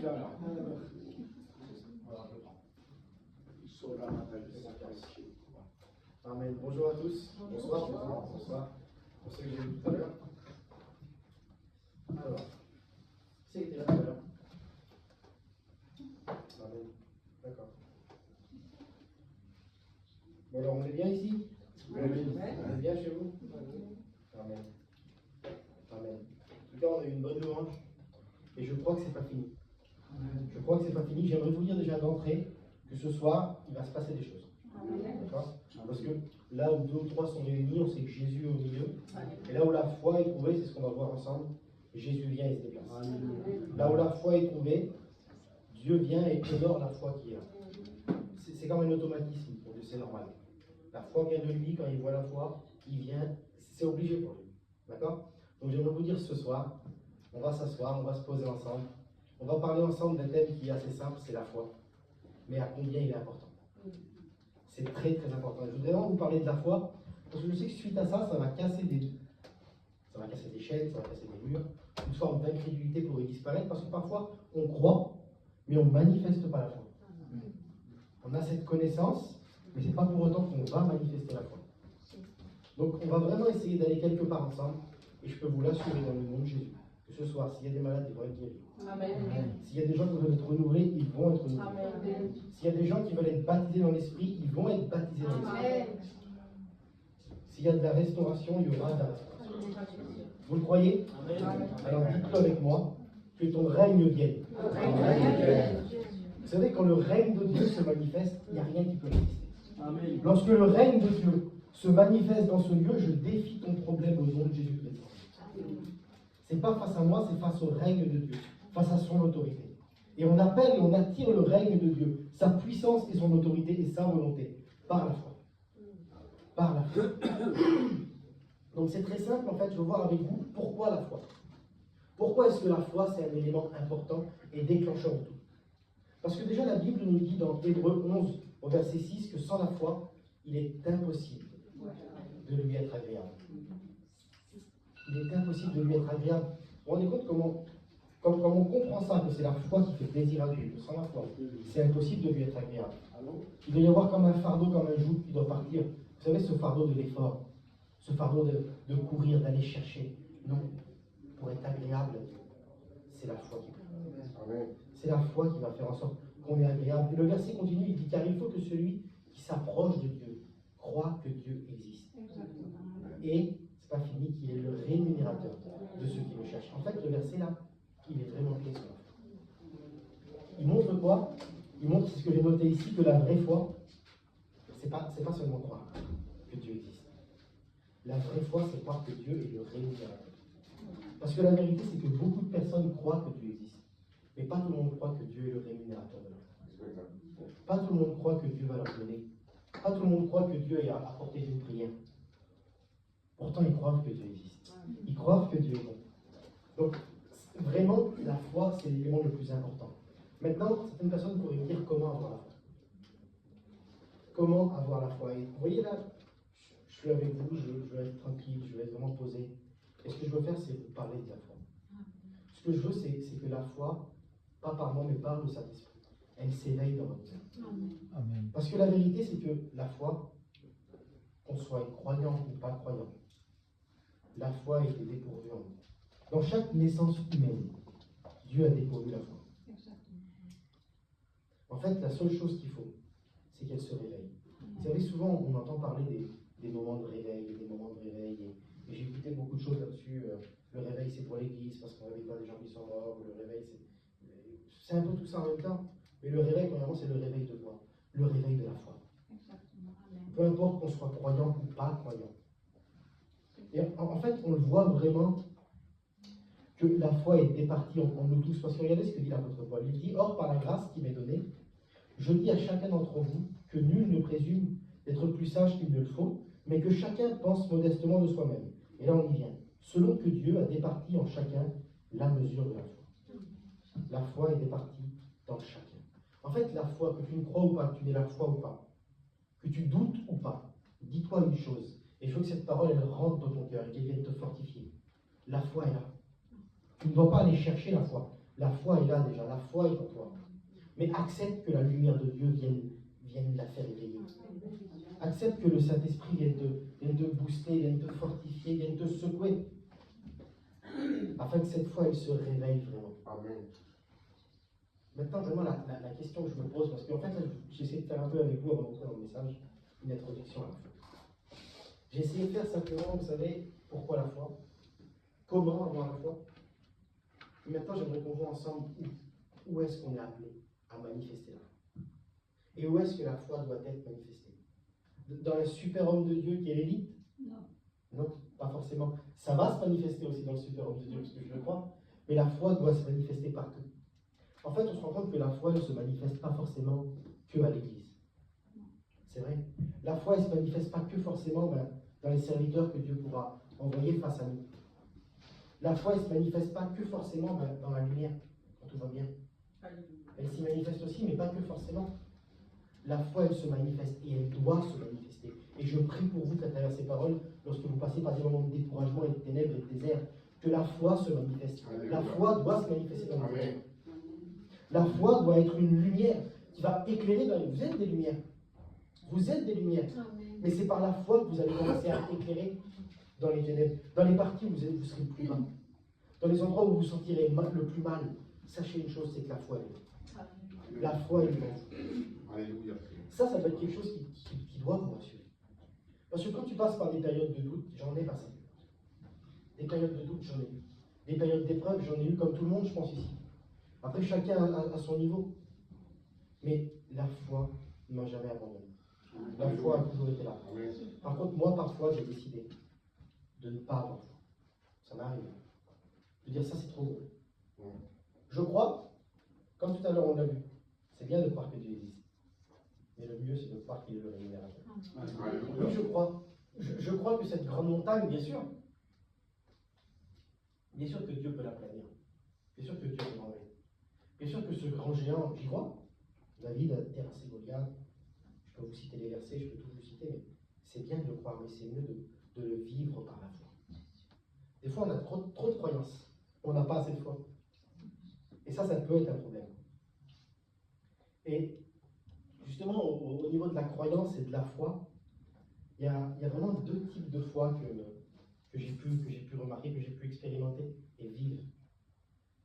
celui-là là. Voilà, je le prends. Amen. Bonjour à tous. Bonsoir. Bonsoir. Pour ceux que j'ai vu tout à l'heure. Alors, qui c'est qui était là tout à l'heure? Amen. D'accord. Bon, alors, on est bien ici? On est bien chez vous? Amen. Amen. En tout cas, on a eu une bonne louange. Et je crois que c'est pas fini. Je crois que c'est pas fini. J'aimerais vous dire déjà d'entrée que ce soir, il va se passer des choses. D'accord? Parce que là où 2 ou 3 sont réunis, on sait que Jésus est au milieu. Et là où la foi est trouvée, c'est ce qu'on va voir ensemble. Jésus vient et se déplace. Là où la foi est trouvée, Dieu vient et honore la foi qui est là. C'est comme un automatisme pour Dieu, c'est normal. La foi vient de lui, quand il voit la foi, il vient, c'est obligé pour lui. D'accord? Donc j'aimerais vous dire ce soir, on va s'asseoir, on va se poser ensemble. On va parler ensemble d'un thème qui est assez simple, c'est la foi. Mais à combien il est important? C'est très très important. Je voudrais vraiment vous parler de la foi, parce que je sais que suite à ça, ça va casser des chaînes, ça va casser des murs. Une forme d'incrédulité pourrait disparaître, parce que parfois, on croit, mais on ne manifeste pas la foi. On a cette connaissance, mais ce n'est pas pour autant qu'on va manifester la foi. Donc on va vraiment essayer d'aller quelque part ensemble, et je peux vous l'assurer dans le nom de Jésus, que ce soir, s'il y a des malades, ils vont être guéris. S'il y a des gens qui veulent être renouvelés, ils vont être renouvelés. S'il y a des gens qui veulent être baptisés dans l'esprit, ils vont être baptisés dans l'esprit. S'il y a de la restauration, il y aura de la restauration. Vous le croyez? Alors dites-le avec moi, que ton règne vienne. Vous savez, quand le règne de Dieu se manifeste, il n'y a rien qui peut résister. Lorsque le règne de Dieu se manifeste dans ce lieu, je défie ton problème au nom de Jésus-Christ. Ce n'est pas face à moi, c'est face au règne de Dieu, face à son autorité. Et on appelle et on attire le règne de Dieu, sa puissance et son autorité et sa volonté, par la foi. Par la foi. Donc c'est très simple, en fait, je veux voir avec vous, pourquoi la foi? Pourquoi est-ce que la foi, c'est un élément important et déclencheur de tout? Parce que déjà, la Bible nous dit dans Hébreux 11, au verset 6, que sans la foi, il est impossible de lui être agréable. Il est impossible de lui être agréable. Vous vous rendez compte comment on comprend ça, que c'est la foi qui fait plaisir à Dieu, que sans la foi, c'est impossible de lui être agréable. Il doit y avoir comme un fardeau, comme un joug qui doit partir. Vous savez, ce fardeau de l'effort, ce fardeau de courir, d'aller chercher. Non, pour être agréable, c'est la foi qui fait. C'est la foi qui va faire en sorte qu'on est agréable. Et le verset continue, il dit, car il faut que celui qui s'approche de Dieu croit que Dieu existe. Et c'est pas fini, qu'il est le rémunérateur de ceux qui le cherchent. En fait, le verset là, il est vraiment clé sur la foi. Il montre quoi? Il montre, c'est ce que j'ai noté ici, que la vraie foi, c'est pas seulement croire que Dieu existe. La vraie foi, c'est croire que Dieu est le rémunérateur. Parce que la vérité, c'est que beaucoup de personnes croient que Dieu existe. Mais pas tout le monde croit que Dieu est le rémunérateur de leur foi. Pas tout le monde croit que Dieu va leur donner. Pas tout le monde croit que Dieu est à portée d'une prière. Pourtant, ils croient que Dieu existe. Ils croient que Dieu est bon. Donc, vraiment, la foi, c'est l'élément le plus important. Maintenant, certaines personnes pourraient me dire comment avoir la foi. Comment avoir la foi? Et vous voyez là, je suis avec vous, je veux être tranquille, je veux être vraiment posé. Et ce que je veux faire, c'est vous parler de la foi. Ce que je veux, c'est que la foi, pas par moi, mais par le Saint-Esprit, elle s'éveille dans votre cœur. Parce que la vérité, c'est que la foi, qu'on soit croyant ou pas croyant, la foi a été dépourvue en nous. Dans chaque naissance humaine, Dieu a dépourvu la foi. En fait, la seule chose qu'il faut, c'est qu'elle se réveille. Vous savez, souvent, on entend parler des moments de réveil, des moments de réveil, et j'ai écouté beaucoup de choses là-dessus. Le réveil, c'est pour l'église, parce qu'on ne réveille pas les gens qui sont morts, ou le réveil, c'est un peu tout ça en même temps. Mais le réveil, premièrement, c'est le réveil de quoi? Le réveil de la foi. Peu importe qu'on soit croyant ou pas croyant. Et en fait, on le voit vraiment que la foi est départie en nous tous. Parce que regardez ce que dit l'apôtre Paul. Il dit, or, par la grâce qui m'est donnée, je dis à chacun d'entre vous que nul ne présume d'être plus sage qu'il ne le faut, mais que chacun pense modestement de soi-même. Et là, on y vient. Selon que Dieu a départi en chacun la mesure de la foi. La foi est départie dans chacun. En fait, la foi, que tu ne crois ou pas, que tu n'aies la foi ou pas, que tu doutes ou pas, dis-toi une chose. Et je veux que cette parole, elle rentre dans ton cœur et qu'elle vienne te fortifier. La foi est là. Tu ne dois pas aller chercher la foi. La foi est là déjà, la foi est en toi. Mais accepte que la lumière de Dieu vienne la faire éveiller. Accepte que le Saint-Esprit vienne te booster, vienne te fortifier, vienne te secouer. Afin que cette foi, elle se réveille vraiment. Amen. Maintenant, vraiment, la question que je me pose, parce qu'en fait, j'essaie de faire un peu avec vous avant d'entrer dans le message, une introduction à la foi. J'ai essayé de faire simplement, vous savez, pourquoi la foi, comment avoir la foi. Et maintenant, j'aimerais qu'on voit ensemble où est-ce qu'on est appelé à manifester la foi. Et où est-ce que la foi doit être manifestée. Dans le super-homme de Dieu qui est l'élite? Non. Non, pas forcément. Ça va se manifester aussi dans le super-homme de Dieu, parce que je le crois, mais la foi doit se manifester partout. En fait, on se rend compte que la foi ne se manifeste pas forcément que à l'église. C'est vrai. La foi ne se manifeste pas que forcément dans les serviteurs que Dieu pourra envoyer face à nous. La foi ne se manifeste pas que forcément dans la lumière, quand tout va bien. Elle s'y manifeste aussi, mais pas que forcément. La foi, elle se manifeste et elle doit se manifester. Et je prie pour vous qu'à travers ces paroles, lorsque vous passez par des moments de découragement et de ténèbres et de désert, que la foi se manifeste. La foi doit se manifester dans nos cœurs. La foi doit être une lumière qui va éclairer dans les... Vous êtes des lumières. Vous êtes des lumières. Mais c'est par la foi que vous allez commencer à éclairer dans les ténèbres. Dans les parties où vous serez le plus bas. Dans les endroits où vous sentirez le plus mal. Sachez une chose, c'est que la foi est là. La foi est là. Alléluia. Ça doit être quelque chose qui doit vous rassurer. Parce que quand tu passes par des périodes de doute, j'en ai passé. Des périodes de doute, j'en ai eu. Des périodes d'épreuve, j'en ai eu comme tout le monde, je pense ici. Après, chacun à son niveau. Mais la foi ne m'a jamais abandonné. La foi a toujours été là. Par contre, moi, parfois, j'ai décidé de ne pas avoir foi. Ça m'arrive. De dire ça, c'est trop gros. Je crois, comme tout à l'heure on l'a vu, c'est bien de croire que Dieu existe. Mais le mieux, c'est de croire qu'il est le rémunérateur. Oui, je crois. Je crois que cette grande montagne, bien sûr que Dieu peut l'aplanir. Bien sûr que Dieu peut l'enlever. Bien sûr que ce grand géant, j'y crois. David a terrassé Goliath. Je peux vous citer les versets, je peux tout vous citer, mais c'est bien de le croire, mais c'est mieux de le vivre par la foi. Des fois, on a trop de croyances. On n'a pas assez de foi. Et ça peut être un problème. Et justement, au niveau de la croyance et de la foi, il y a vraiment deux types de foi que j'ai pu remarquer, que j'ai pu expérimenter et vivre.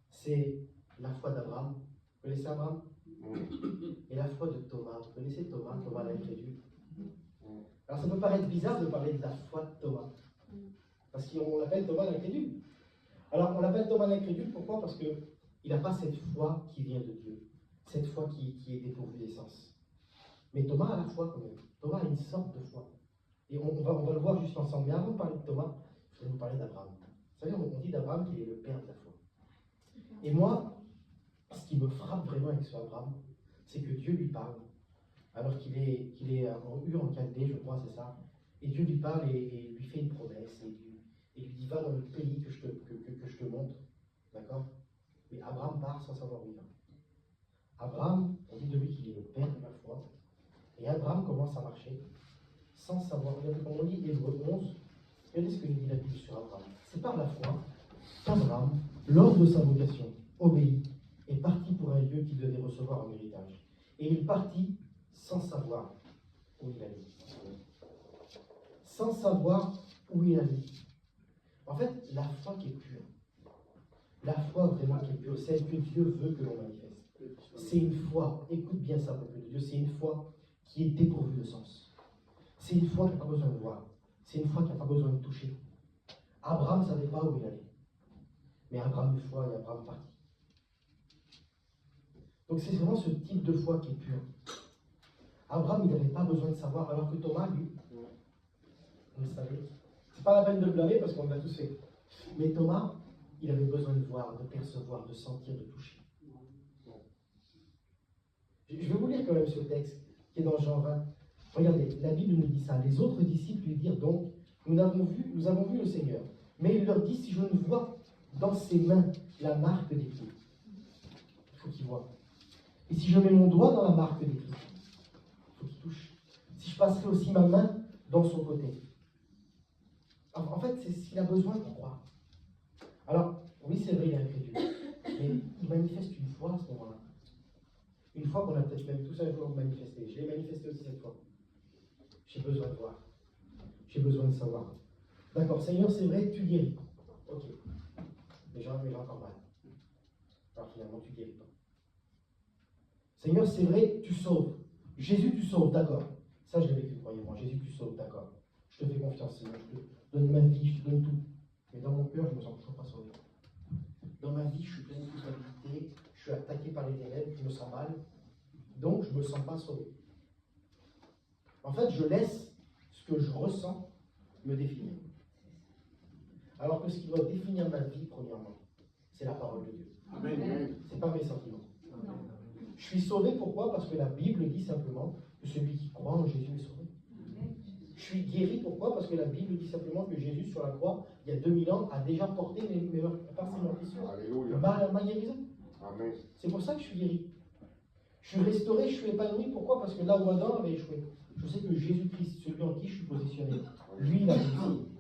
C'est la foi d'Abraham. Vous connaissez Abraham? Et la foi de Thomas. Vous connaissez Thomas l'incrédule? Alors ça peut paraître bizarre de parler de la foi de Thomas. Parce qu'on l'appelle Thomas l'incrédule. Alors on l'appelle Thomas l'incrédule, pourquoi? Parce qu'il n'a pas cette foi qui vient de Dieu. Cette foi qui est dépourvue d'essence. Mais Thomas a la foi quand même. Thomas a une sorte de foi. Et on va le voir juste ensemble. Mais avant de parler de Thomas, je vais vous parler d'Abraham. Vous savez, on dit d'Abraham qu'il est le père de la foi. Et moi, ce qui me frappe vraiment avec ce Abraham, c'est que Dieu lui parle, alors qu'il est en Ur, en Chaldée, je crois, c'est ça. Et Dieu lui parle et lui fait une promesse, et lui dit, va dans le pays que je te montre. D'accord? Mais Abraham part sans savoir où il va. Abraham, on dit de lui qu'il est le père de la foi. Et Abraham commence à marcher sans savoir. Regardez comment on lit Hébreux 11. Regardez ce que nous dit la Bible sur Abraham. C'est par la foi qu'Abraham, lors de sa vocation, obéit et partit pour un lieu qu'il devait recevoir en héritage. Et il partit sans savoir où il allait. Sans savoir où il allait. En fait, la foi qui est pure, la foi vraiment qui est pure, celle que Dieu veut que l'on manifeste. C'est une foi, écoute bien ça, peuple de Dieu, c'est une foi qui est dépourvue de sens. C'est une foi qui n'a pas besoin de voir. C'est une foi qui n'a pas besoin de toucher. Abraham ne savait pas où il allait. Mais Abraham eut foi et Abraham partit. Donc c'est vraiment ce type de foi qui est pur. Abraham, il n'avait pas besoin de savoir, alors que Thomas, lui, vous le savez, c'est pas la peine de le blâmer parce qu'on l'a tous fait. Mais Thomas, il avait besoin de voir, de percevoir, de sentir, de toucher. Je vais vous lire quand même ce texte qui est dans Jean 20. Regardez, la Bible nous dit ça. Les autres disciples lui dirent donc, nous avons vu le Seigneur. Mais il leur dit, si je ne vois dans ses mains la marque des pieds, il faut qu'il voie. Et si je mets mon doigt dans la marque des pieds, il faut qu'il touche. Si je passerai aussi ma main dans son côté. En fait, c'est ce qu'il a besoin pour croire. Alors, oui, c'est vrai, il est incrédule. Mais il manifeste une fois à ce moment-là. Une fois qu'on a peut-être même tous un jour manifesté. Je l'ai manifesté aussi cette fois. J'ai besoin de voir. J'ai besoin de savoir. D'accord, Seigneur, c'est vrai, tu guéris. Ok. Mais j'ai encore mal. Alors finalement, tu guéris pas. Seigneur, c'est vrai, tu sauves. Jésus, tu sauves, d'accord. Ça, je l'ai vécu, croyez-moi. Jésus, tu sauves, d'accord. Je te fais confiance, Seigneur. Je te donne ma vie, je te donne tout. Mais dans mon cœur, je ne me sens toujours pas sauvé. Dans ma vie, je suis plein de culpabilité. Je suis attaqué par les ténèbres, je me sens mal. Donc, je ne me sens pas sauvé. En fait, je laisse ce que je ressens me définir. Alors que ce qui doit définir ma vie, premièrement, c'est la parole de Dieu. Amen. Ce n'est pas mes sentiments. Je suis sauvé, pourquoi? Parce que la Bible dit simplement que celui qui croit en Jésus est sauvé. Je suis guéri, pourquoi? Parce que la Bible dit simplement que Jésus, sur la croix, il y a 2000 ans, a déjà porté par ses meurtrissures ma guérison. Amen. C'est pour ça que je suis guéri. Je suis restauré, je suis épanoui. Pourquoi? Parce que là où Adam avait échoué, je sais que Jésus-Christ, celui en qui je suis positionné, lui, il a réussi.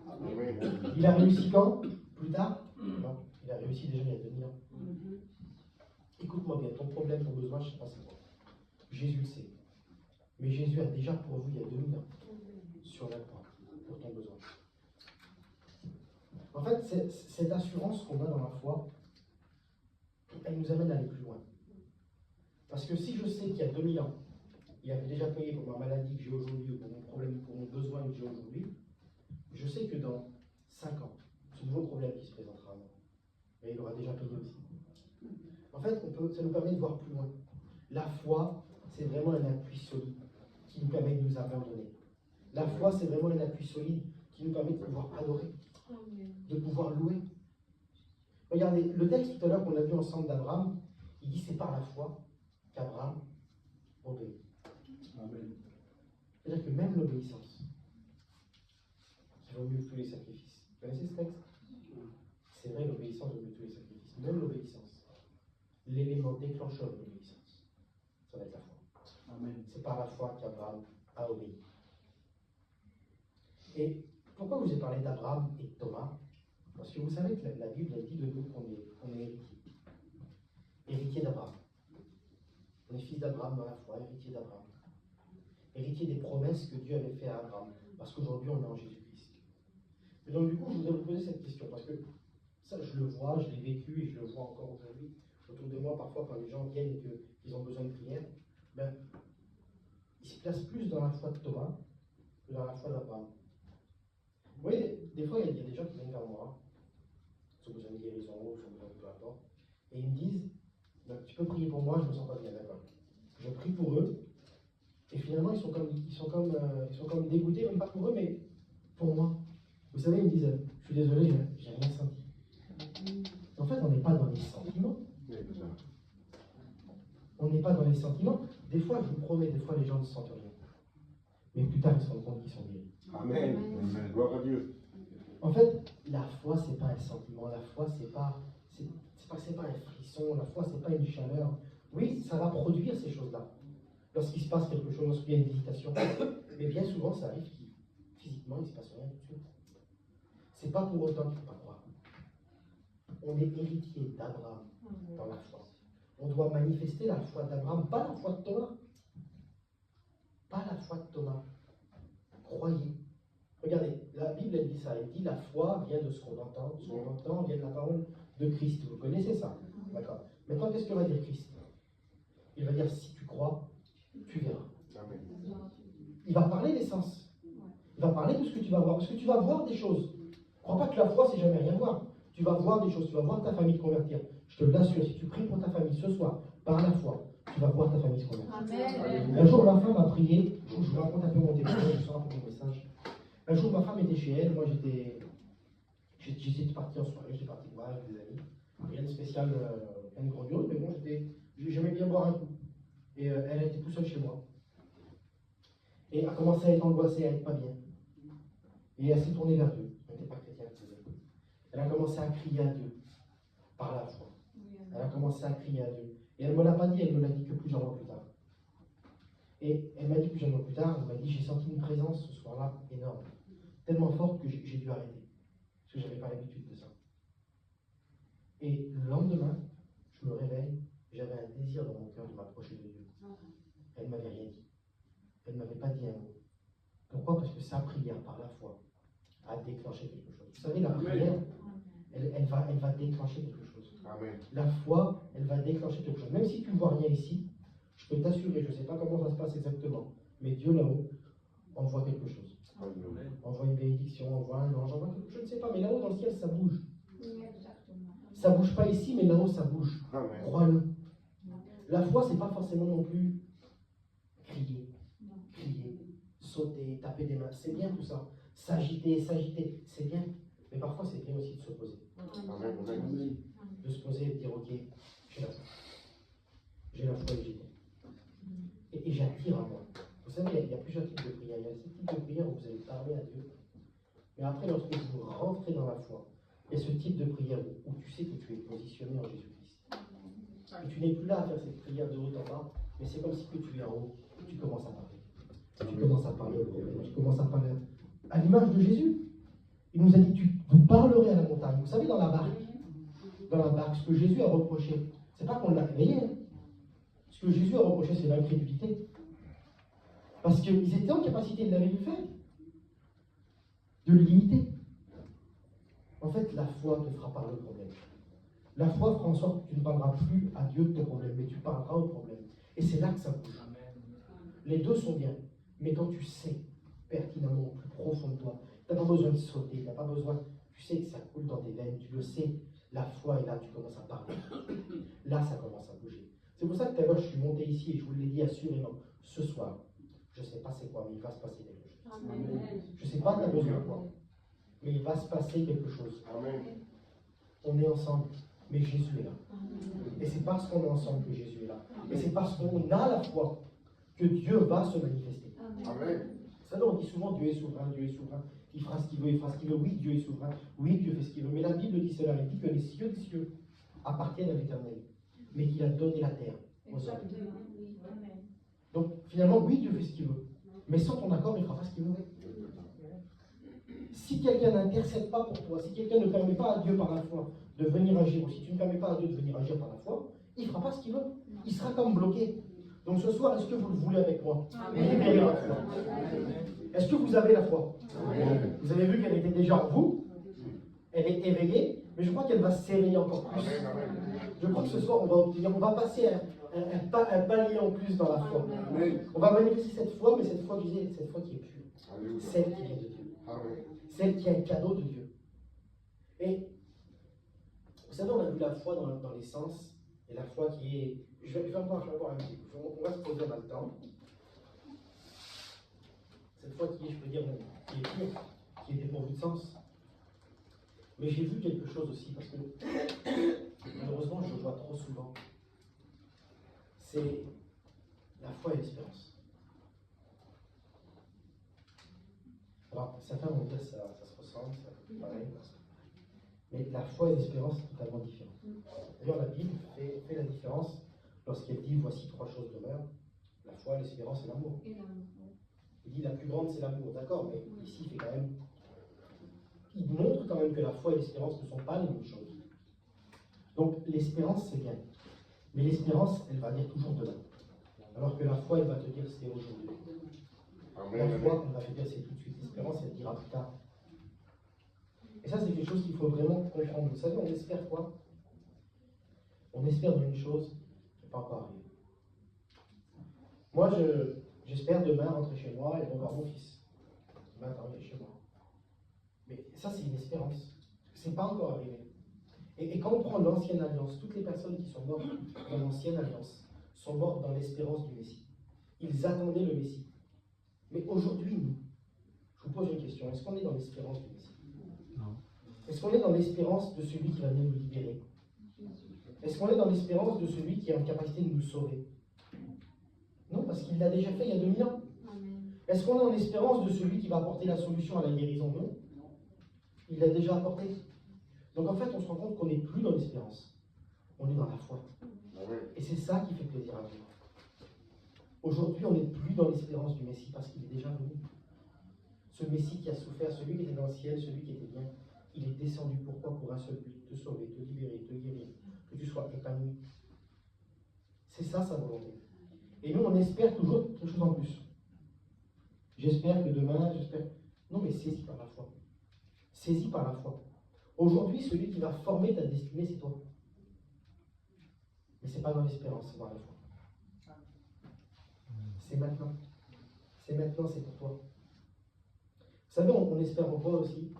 Amen. Il a réussi quand? Plus tard? Non, il a réussi déjà il y a 2000 ans. Écoute-moi bien, ton problème, ton besoin, je ne sais pas c'est quoi. Jésus le sait. Mais Jésus a déjà pourvu il y a 2000 ans sur la croix pour ton besoin. En fait, cette assurance qu'on a dans la foi, elle nous amène à aller plus loin. Parce que si je sais qu'il y a 2000 ans, il avait déjà payé pour ma maladie que j'ai aujourd'hui, ou pour mon problème, pour mon besoin que j'ai aujourd'hui, je sais que dans 5 ans, ce nouveau problème qui se présentera à moi, mais il aura déjà payé aussi. En fait, ça nous permet de voir plus loin. La foi, c'est vraiment un appui solide qui nous permet de nous abandonner. La foi, c'est vraiment un appui solide qui nous permet de pouvoir adorer, de pouvoir louer. Regardez, le texte tout à l'heure qu'on a vu ensemble d'Abraham, il dit c'est par la foi qu'Abraham obéit. Amen. C'est-à-dire que même l'obéissance, qui vaut mieux que tous les sacrifices. Vous connaissez ce texte? C'est vrai, l'obéissance vaut mieux que tous les sacrifices. Même l'obéissance, l'élément déclencheur de l'obéissance, ça va être la foi. Amen. C'est par la foi qu'Abraham a obéi. Et pourquoi je vous ai parlé d'Abraham et de Thomas? Parce que vous savez que la Bible dit de nous qu'on est héritier. Héritier d'Abraham. On est fils d'Abraham dans la foi, héritier d'Abraham. Héritier des promesses que Dieu avait faites à Abraham. Parce qu'aujourd'hui, on est en Jésus-Christ. Et donc, du coup, je voudrais vous poser cette question. Parce que ça, je le vois, je l'ai vécu et je le vois encore aujourd'hui. Autour de moi, parfois, quand les gens viennent et qu'ils ont besoin de prière, ben, ils se placent plus dans la foi de Thomas que dans la foi d'Abraham. Vous voyez, des fois, il y a des gens qui viennent vers moi, ils ont besoin de guérison, ils ont besoin de peu importe, et ils me disent, tu peux prier pour moi, je ne me sens pas bien, d'accord. Je prie pour eux, et finalement, ils sont comme dégoûtés, même pas pour eux, mais pour moi. Vous savez, ils me disent, je suis désolé, j'ai rien senti. En fait, on n'est pas dans les sentiments. On n'est pas dans les sentiments. Des fois, je vous promets, des fois, les gens ne sentent rien. Mais plus tard, ils se rendent compte qu'ils sont guéris. Amen. Amen. Gloire à Dieu. En fait, la foi, c'est pas un sentiment. La foi, c'est pas un frisson. La foi, c'est pas une chaleur. Oui, ça va produire ces choses-là. Lorsqu'il se passe quelque chose, lorsqu'il y a une visitation. Mais bien souvent, ça arrive qu'il, physiquement, il ne se passe rien tout de suite. C'est pas pour autant qu'il ne faut pas croire. On est héritier d'Abraham dans la foi. On doit manifester la foi d'Abraham, pas la foi de Thomas. Pas la foi de Thomas. Croyez. Regardez, la Bible, elle dit ça. Elle dit la foi vient de ce qu'on entend. Ce qu'on entend vient de la parole de Christ. Vous connaissez ça? D'accord. Maintenant, qu'est-ce que va dire Christ? Il va dire si tu crois, tu verras. Amen. Il va parler des sens. Il va parler de ce que tu vas voir. Parce que tu vas voir des choses. Ne crois pas que la foi, c'est jamais rien voir. Tu vas voir des choses. Tu vas voir ta famille convertir. Je te l'assure, si tu pries pour ta famille ce soir, par la foi, tu vas voir ta famille se convertir. Amen. Un jour, ma femme a prié. Je vous raconte un peu mon témoignage, je sors un peu mon message. Un jour, ma femme était chez elle. Moi, j'étais parti en soirée. J'étais parti boire avec des amis. Rien de spécial, rien de grandiose, mais bon, j'aimais bien boire un coup. Et elle était tout seule chez moi. Et elle a commencé à être angoissée, à être pas bien. Et elle s'est tournée vers Dieu. Elle n'était pas chrétienne, elle a commencé à crier à Dieu par la foi. Elle a commencé à crier à Dieu. Et elle ne me l'a pas dit, elle me l'a dit que plusieurs mois plus tard. Et elle m'a dit plusieurs mois plus tard, elle m'a dit, j'ai senti une présence ce soir-là énorme, tellement forte que j'ai dû arrêter. Parce que je n'avais pas l'habitude de ça. Et le lendemain, je me réveille, j'avais un désir dans mon cœur de m'approcher de Dieu. Elle ne m'avait rien dit. Elle ne m'avait pas dit un mot. Pourquoi? Parce que sa prière, par la foi, a déclenché quelque chose. Vous savez, la prière, elle va déclencher quelque chose. Amen. La foi, elle va déclencher quelque chose. Même si tu ne vois rien ici, je peux t'assurer, je ne sais pas comment ça se passe exactement, mais Dieu là-haut envoie quelque chose. Amen. Envoie une bénédiction, envoie un ange, envoie quelque chose, je ne sais pas, mais là-haut dans le ciel, ça bouge. Exactement. Ça ne bouge pas ici, mais là-haut, ça bouge. Amen. Crois-le. La foi, ce n'est pas forcément non plus crier, sauter, taper des mains. C'est bien tout ça. S'agiter, c'est bien. Mais parfois, c'est bien aussi de s'opposer. Amen. Amen. De se poser et de dire, ok, j'ai la foi. J'ai la foi et j'y vais. Et j'attire à moi. Vous savez, il y a plusieurs types de prières. Il y a ce type de prière où vous allez parler à Dieu. Mais après, lorsque vous rentrez dans la foi, il y a ce type de prière où tu sais que tu es positionné en Jésus-Christ. Et tu n'es plus là à faire cette prière de haut en bas, mais c'est comme si que tu es en haut, tu commences à parler. Tu commences à parler au problème, tu commences à parler à l'image de Jésus. Il nous a dit, vous parlerez à la montagne. Vous savez, dans la barque, ce que Jésus a reproché, c'est pas qu'on l'a réveillé. Hein. Ce que Jésus a reproché, c'est l'incrédulité. Parce qu'ils étaient en capacité de l'avait fait, de le limiter. En fait, la foi te fera parler au problème. La foi fera en sorte que tu ne parleras plus à Dieu de ton problème, mais tu parleras au problème. Et c'est là que ça bouge. Les deux sont bien. Mais quand tu sais pertinemment, au plus profond de toi, tu n'as pas besoin de sauter, tu n'as pas besoin, tu sais que ça coule dans tes veines, tu le sais, la foi est là, tu commences à parler. Là, ça commence à bouger. C'est pour ça que tout à l'heure, je suis monté ici et je vous l'ai dit assurément, ce soir, je ne sais pas c'est quoi, mais il va se passer quelque chose. Amen. Je ne sais pas, tu as besoin de quoi, mais il va se passer quelque chose. Amen. On est ensemble, mais Jésus est là. Et c'est parce qu'on est ensemble que Jésus est là. Et c'est parce qu'on a la foi que Dieu va se manifester. Amen. Vous savez, on dit souvent Dieu est souverain, Dieu est souverain. Il fera ce qu'il veut, il fera ce qu'il veut. Oui, Dieu est souverain. Oui, Dieu fait ce qu'il veut. Mais la Bible dit cela. Elle dit que les cieux des cieux appartiennent à l'Éternel, mais qu'il a donné la terre aux hommes. Donc, finalement, oui, Dieu fait ce qu'il veut. Mais sans ton accord, il ne fera pas ce qu'il veut. Si quelqu'un n'intercède pas pour toi, si quelqu'un ne permet pas à Dieu par la foi de venir agir, ou si tu ne permets pas à Dieu de venir agir par la foi, il ne fera pas ce qu'il veut. Il sera comme bloqué. Donc ce soir, est-ce que vous le voulez avec moi? Est-ce que vous avez la foi? Amen. Vous avez vu qu'elle était déjà en vous, elle est éveillée, mais je crois qu'elle va s'éveiller encore plus. Je crois que ce soir, on va passer un palier en plus dans la foi. On va manifester cette foi, mais cette foi, je disais, cette foi qui est pure, celle qui vient de Dieu, celle qui est un cadeau de Dieu. Et vous savez, on a vu la foi dans les sens, et la foi qui est... Je vais encore un petit peu. On va se poser dans le temps. Cette foi qui est, je peux dire, qui est pure, qui est dépourvue de sens. Mais j'ai vu quelque chose aussi, parce que malheureusement, je le vois trop souvent. C'est la foi et l'espérance. Alors, certains vont dire que ça se ressemble, c'est pareil. Mais la foi et l'espérance, c'est totalement différent. D'ailleurs, la Bible fait la différence lorsqu'elle dit voici trois choses demeurent, la foi, l'espérance et l'amour. Il dit la plus grande c'est l'amour, d'accord, mais ici il fait quand même. Il montre quand même que la foi et l'espérance ne sont pas les mêmes choses. Donc l'espérance c'est bien. Mais l'espérance, elle va dire toujours demain. Alors que la foi, elle va te dire c'est aujourd'hui. La foi, elle va te dire c'est tout de suite. L'espérance, elle dira plus tard. Et ça, c'est quelque chose qu'il faut vraiment comprendre. Vous savez, on espère quoi? On espère dans une chose qui n'est pas encore arrivée. Moi, j'espère demain rentrer chez moi et revoir mon fils. Demain, travailler chez moi. Mais ça, c'est une espérance. Ce n'est pas encore arrivé. Et quand on prend l'ancienne alliance, toutes les personnes qui sont mortes dans l'ancienne alliance sont mortes dans l'espérance du Messie. Ils attendaient le Messie. Mais aujourd'hui, nous, je vous pose une question. Est-ce qu'on est dans l'espérance du Messie? Non. Est-ce qu'on est dans l'espérance de celui qui va venir nous libérer? Est-ce qu'on est dans l'espérance de celui qui a une capacité de nous sauver? Non, parce qu'il l'a déjà fait il y a 2000 ans. Est-ce qu'on est dans l'espérance de celui qui va apporter la solution à la guérison? Non. Il l'a déjà apporté. Donc en fait, on se rend compte qu'on n'est plus dans l'espérance. On est dans la foi. Et c'est ça qui fait plaisir à Dieu. Aujourd'hui, on n'est plus dans l'espérance du Messie parce qu'il est déjà venu. Ce Messie qui a souffert, celui qui était dans le ciel, celui qui était bien, il est descendu. Pourquoi? Pour un seul but, te sauver, te libérer, te guérir, que tu sois épanoui. C'est ça sa volonté. Et nous, on espère toujours quelque chose en plus. J'espère que demain, j'espère. Non, mais saisis par la foi. Saisis par la foi. Aujourd'hui, celui qui va former ta destinée, c'est toi. Mais ce n'est pas dans l'espérance, c'est dans la foi. C'est maintenant. C'est maintenant, c'est pour toi. Vous savez, on espère en quoi aussi?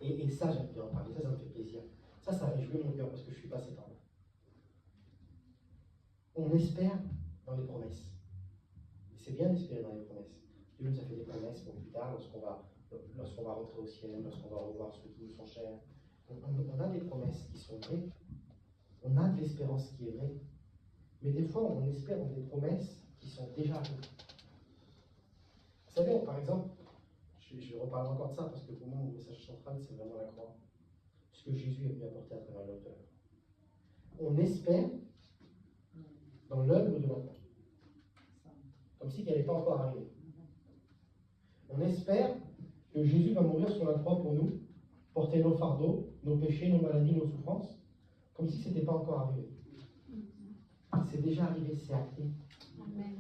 Et ça, j'aime bien en parler, ça me fait plaisir. Ça réjouit mon cœur parce que je suis passé par là. On espère dans les promesses. Et c'est bien d'espérer dans les promesses. Dieu nous a fait des promesses pour plus tard, lorsqu'on va rentrer au ciel, lorsqu'on va revoir ceux qui nous sont chers. On a des promesses qui sont vraies. On a de l'espérance qui est vraie. Mais des fois, on espère dans des promesses qui sont déjà accomplies. Vous savez, par exemple, je reparle encore de ça parce que pour moi, mon message central, c'est vraiment la croix. Ce que Jésus est venu apporter à travers l'auteur. On espère dans l'œuvre de la croix. Comme si qu'elle n'est pas encore arrivée. On espère que Jésus va mourir sur la croix pour nous, porter nos fardeaux, nos péchés, nos maladies, nos souffrances, comme si ce n'était pas encore arrivé. C'est déjà arrivé, c'est acté.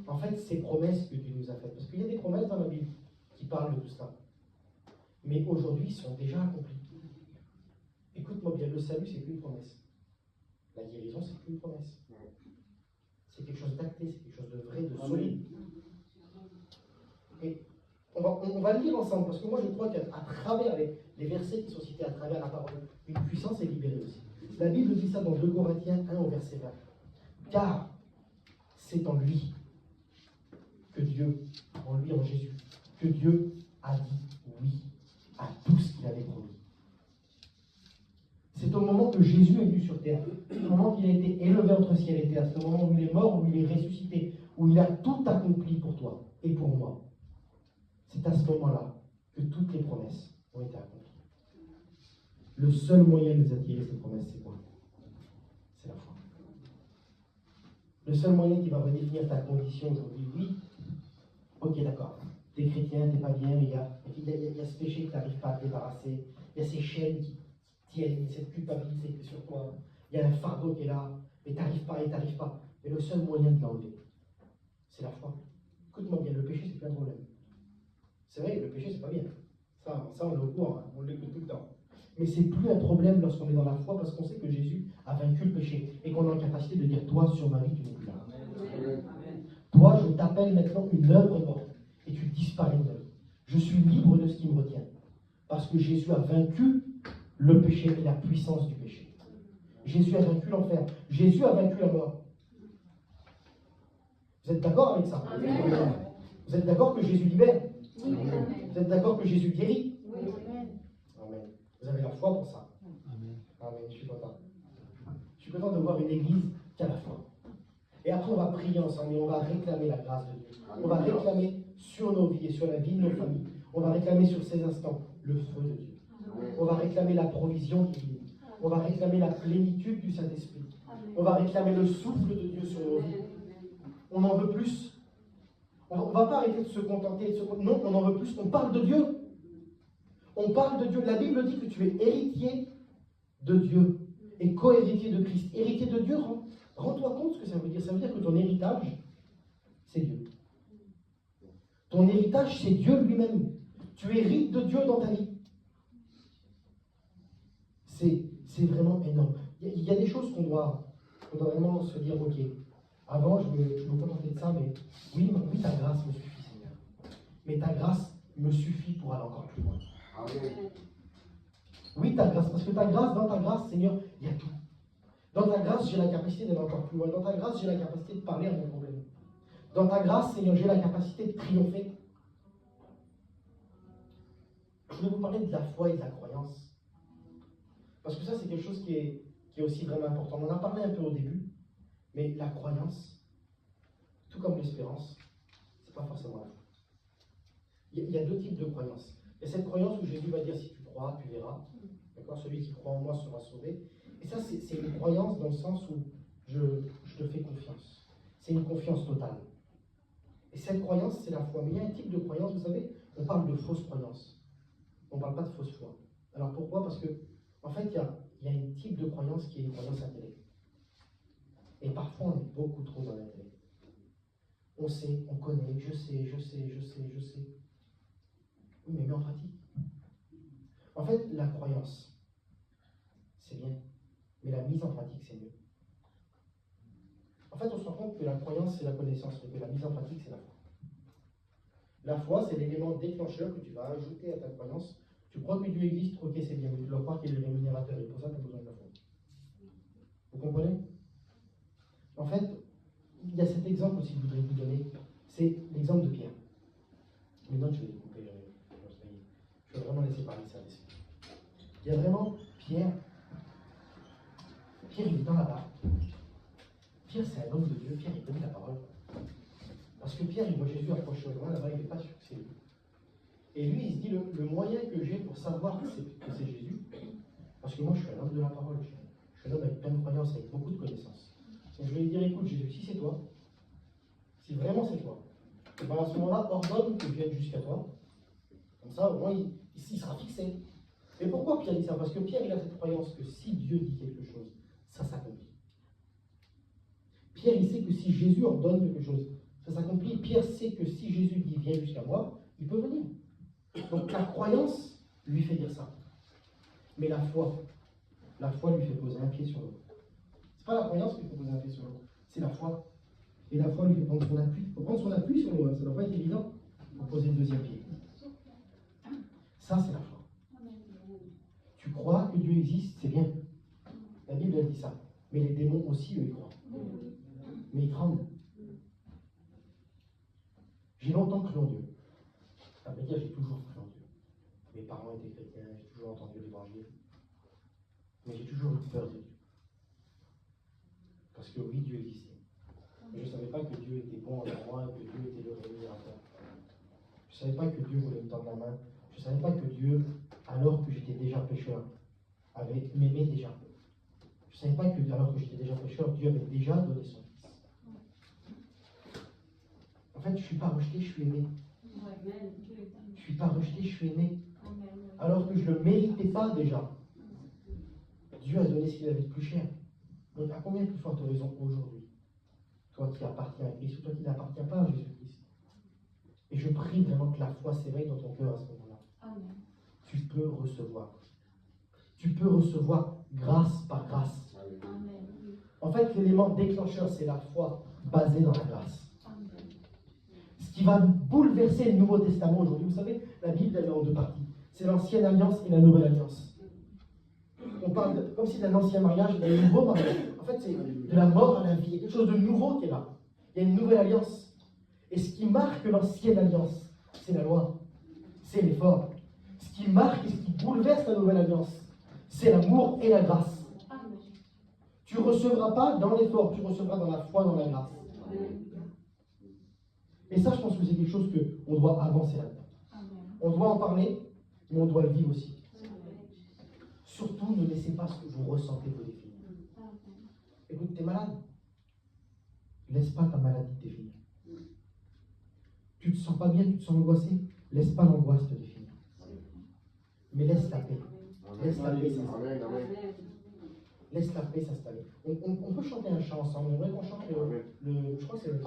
En fait, c'est promesses que Dieu nous a faites. Parce qu'il y a des promesses dans la Bible qui parlent de tout ça. Mais aujourd'hui, ils sont déjà accomplis. Écoute-moi bien, le salut, c'est qu'une promesse. La guérison, c'est qu'une promesse. C'est quelque chose d'acté, c'est quelque chose de vrai, de solide. Et on va le lire ensemble, parce que moi je crois qu'à travers les versets qui sont cités, à travers la parole, une puissance est libérée aussi. La Bible dit ça dans 2 Corinthiens 1 au verset 20. Car c'est en lui que Dieu, en lui, en Jésus, que Dieu a dit oui à tout ce qu'il avait promis. C'est au moment que Jésus est venu sur terre, au moment qu'il a été élevé entre ciel et terre, c'est au moment où il est mort, où il est ressuscité, où il a tout accompli pour toi et pour moi. C'est à ce moment-là que toutes les promesses ont été accomplies. Le seul moyen de nous attirer ces promesses, c'est quoi? C'est la foi. Le seul moyen qui va redéfinir ta condition aujourd'hui, oui, ok, d'accord. T'es chrétien, t'es pas bien, il y a ce péché que tu n'arrives pas à te débarrasser, il y a ces chaînes qui tiennent, cette culpabilité qui est sur toi, il y a un fardeau qui est là, mais t'arrives pas. Mais le seul moyen de l'enlever, c'est la foi. Écoute-moi bien, le péché, c'est plus un problème. C'est vrai, le péché, c'est pas bien. Ça on est au courant, hein, on l'écoute tout le temps. Mais c'est plus un problème lorsqu'on est dans la foi parce qu'on sait que Jésus a vaincu le péché et qu'on est en capacité de dire, toi, sur ma vie, tu n'es plus là. Amen. Toi, je t'appelle maintenant une œuvre morte et tu disparais de ma vie. Je suis libre de ce qui me retient parce que Jésus a vaincu le péché et la puissance du péché. Jésus a vaincu l'enfer. Jésus a vaincu la mort. Vous êtes d'accord avec ça? Amen. Vous êtes d'accord que Jésus libère? Oui. Vous êtes d'accord que Jésus guérit? Oui. Amen. Vous avez la foi pour ça? Amen. Amen. Je suis content. Je suis content de voir une église qui a la foi. Et après, on va prier ensemble et on va réclamer la grâce de Dieu. On va réclamer sur nos vies et sur la vie de nos familles. On va réclamer sur ces instants le feu de Dieu. On va réclamer la provision divine. On va réclamer la plénitude du Saint-Esprit. On va réclamer le souffle de Dieu sur nos vies. On en veut plus. On ne va pas arrêter de se contenter. Non, on en veut plus. On parle de Dieu. On parle de Dieu. La Bible dit que tu es héritier de Dieu et co-héritier de Christ. Héritier de Dieu, rends-toi compte ce que ça veut dire. Ça veut dire que ton héritage, c'est Dieu. Ton héritage, c'est Dieu lui-même. Tu hérites de Dieu dans ta vie. C'est vraiment énorme. Il y a des choses qu'on doit vraiment se dire, ok, avant je me contentais de ça, mais oui, ta grâce me suffit, Seigneur. Mais ta grâce me suffit pour aller encore plus loin. Oui, ta grâce, parce que dans ta grâce, Seigneur, il y a tout. Dans ta grâce, j'ai la capacité d'aller encore plus loin. Dans ta grâce, j'ai la capacité de parler à mon problème. Dans ta grâce, Seigneur, j'ai la capacité de triompher. Je voulais vous parler de la foi et de la croyance. Parce que ça, c'est quelque chose qui est aussi vraiment important. On en a parlé un peu au début, mais la croyance, tout comme l'espérance, c'est pas forcément la foi. Il y a deux types de croyances. Il y a cette croyance où Jésus va dire, si tu crois, tu verras. D'accord? Celui qui croit en moi sera sauvé. Et ça, c'est une croyance dans le sens où je te fais confiance. C'est une confiance totale. Et cette croyance, c'est la foi. Mais il y a un type de croyance, vous savez, on parle de fausse croyance. On ne parle pas de fausse foi. Alors pourquoi? Parce que, en fait, il il y a un type de croyance qui est une croyance intellect. Et parfois, on est beaucoup trop dans l'intellect. On sait, on connaît, je sais. Oui, mais en pratique. En fait, la croyance, c'est bien. Mais la mise en pratique, c'est mieux. En fait, on se rend compte que la croyance, c'est la connaissance, mais que la mise en pratique, c'est la foi. La foi, c'est l'élément déclencheur que tu vas ajouter à ta croyance. Tu crois que Dieu existe, ok, c'est bien, mais tu dois croire qu'il est le rémunérateur, et pour ça, tu as besoin de la foi. Vous comprenez? En fait, il y a cet exemple aussi que je voudrais vous donner, c'est l'exemple de Pierre. Maintenant, je vais les couper, je vais vraiment laisser parler ça. Il y a vraiment Pierre, il est dans la barque. Pierre, c'est un homme de Dieu. Pierre, il donne la parole. Parce que Pierre, il voit Jésus approcher au loin, là-bas, il n'est pas sûr que c'est lui. Et lui, il se dit, le moyen que j'ai pour savoir que c'est Jésus, parce que moi, je suis un homme de la parole, je suis un homme avec plein de croyances, avec beaucoup de connaissances. Donc je vais lui dire, écoute, Jésus, si c'est toi, si vraiment c'est toi, et bien à ce moment-là, ordonne que je vienne jusqu'à toi. Comme ça, au moins, il sera fixé. Et pourquoi Pierre dit ça? Parce que Pierre, il a cette croyance que si Dieu dit quelque chose, ça s'accomplit. Pierre, il sait que si Jésus ordonne quelque chose, ça s'accomplit. Pierre sait que si Jésus dit viens jusqu'à moi, il peut venir. Donc la croyance lui fait dire ça. Mais la foi lui fait poser un pied sur l'autre. C'est pas la croyance qui fait poser un pied sur l'autre, c'est la foi. Et la foi lui fait prendre son appui. Il faut prendre son appui sur l'autre, ça ne doit pas être évident pour poser le deuxième pied. Ça, c'est la foi. Tu crois que Dieu existe, c'est bien. La Bible, elle dit ça. Mais les démons aussi, eux, ils croient. Mais ils tremblent. J'ai longtemps cru en Dieu. À vrai dire, j'ai toujours cru en Dieu. Mes parents étaient chrétiens, j'ai toujours entendu l'évangile. Mais j'ai toujours eu peur de Dieu. Parce que oui, Dieu existait. Mais je ne savais pas que Dieu était bon envers moi et que Dieu était le rémunérateur. Je ne savais pas que Dieu voulait me tendre la main. Je ne savais pas que Dieu, alors que j'étais déjà pécheur, m'aimait déjà. Je ne savais pas que, alors que j'étais déjà pécheur, Dieu avait déjà donné son Fils. En fait, je ne suis pas rejeté, je suis aimé. Je ne suis pas rejeté, je suis aimé. Alors que je ne le méritais pas déjà. Dieu a donné ce qu'il avait de plus cher. Donc, à combien plus forte raison aujourd'hui, toi qui appartiens à Christ ou toi qui n'appartiens pas à Jésus-Christ? Et je prie vraiment que la foi s'éveille dans ton cœur à ce moment-là. Tu peux recevoir. Tu peux recevoir grâce par grâce. En fait, l'élément déclencheur, c'est la foi basée dans la grâce. Ce qui va bouleverser le Nouveau Testament aujourd'hui, vous savez, la Bible, elle est en deux parties. C'est l'ancienne alliance et la nouvelle alliance. On parle comme si d'un ancien mariage et d'un nouveau mariage. En fait, c'est de la mort à la vie. Il y a quelque chose de nouveau qui est là. Il y a une nouvelle alliance. Et ce qui marque l'ancienne alliance, c'est la loi. C'est l'effort. Ce qui marque et ce qui bouleverse la nouvelle alliance, c'est l'amour et la grâce. Tu ne recevras pas dans l'effort, tu recevras dans la foi, dans la grâce. Et ça, je pense que c'est quelque chose qu'on doit avancer là-dedans. On doit en parler, mais on doit le vivre aussi. Surtout, ne laissez pas ce que vous ressentez vous définir. Écoute, tu es malade. Laisse pas ta maladie te définir. Tu ne te sens pas bien, tu te sens angoissé. Laisse pas l'angoisse te définir. Mais laisse la paix. Laisse la paix s'installer. Laisse la paix s'installer. On peut chanter un chant ensemble. On aimerait qu'on chante je crois que c'est le